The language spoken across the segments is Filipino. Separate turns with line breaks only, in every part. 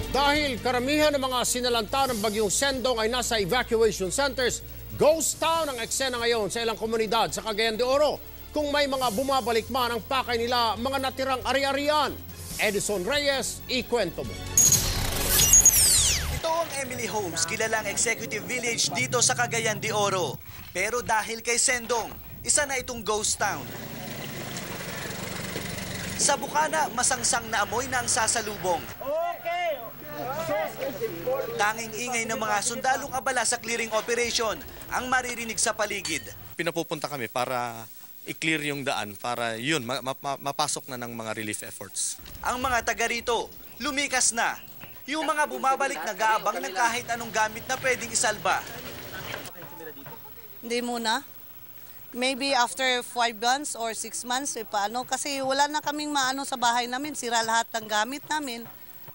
Dahil karamihan ng mga sinalanta ng bagyong Sendong ay nasa evacuation centers, ghost town ang eksena ngayon sa ilang komunidad sa Cagayan de Oro. Kung may mga bumabalik man ang pakay nila, mga natirang ari-arian. Edison Reyes, ikwento mo.
Ito ang Emily Homes, kilalang executive village dito sa Cagayan de Oro. Pero dahil kay Sendong, isa na itong ghost town. Sa bukana, masangsang na amoy na ang sasalubong. Tanging ingay ng mga sundalong abala sa clearing operation ang maririnig sa paligid.
Pinapupunta kami para i-clear yung daan para yun, mapasok na ng mga relief efforts.
Ang mga taga rito, lumikas na. Yung mga bumabalik nag-aabang ng kahit anong gamit na pwedeng isalba.
Hindi muna. Maybe after 5 months or 6 months, paano? Kasi wala na kaming maano sa bahay namin. Sira lahat ng gamit namin.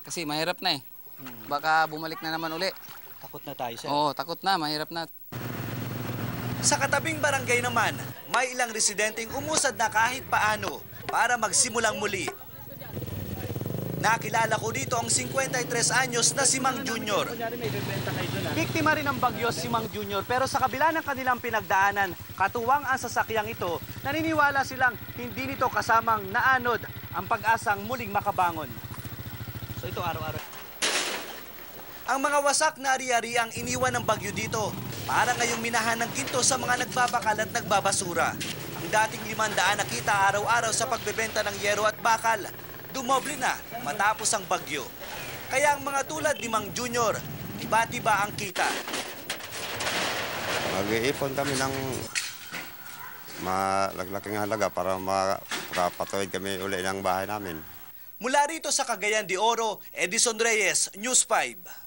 Kasi mahirap na eh. Baka bumalik na naman uli.
Takot na tayo, sir.
Oo, takot na, mahirap na.
Sa katabing barangay naman, may ilang residenteng umusad na kahit paano para magsimulang muli. Nakilala ko dito ang 53 anyos na si Mang Junior. Biktima rin ng bagyo si Mang Junior, pero sa kabila ng kanilang pinagdaanan, katuwang ang sasakyang ito, naniniwala silang hindi nito kasamang naanod ang pag-asang muling makabangon. So ito araw-araw. Ang mga wasak na ari-ari ang iniwan ng bagyo dito para ngayong minahan ng ginto sa mga nagbabakal at nagbabasura. Ang dating 500 na kita araw-araw sa pagbebenta ng yero at bakal, dumoble na matapos ang bagyo. Kaya ang mga tulad ni Mang Junior, tiba-tiba ang kita.
Mag-iipon kami ng malaglaking halaga para makapatuwid kami uli ng bahay namin.
Mula rito sa Cagayan de Oro, Edison Reyes, News 5.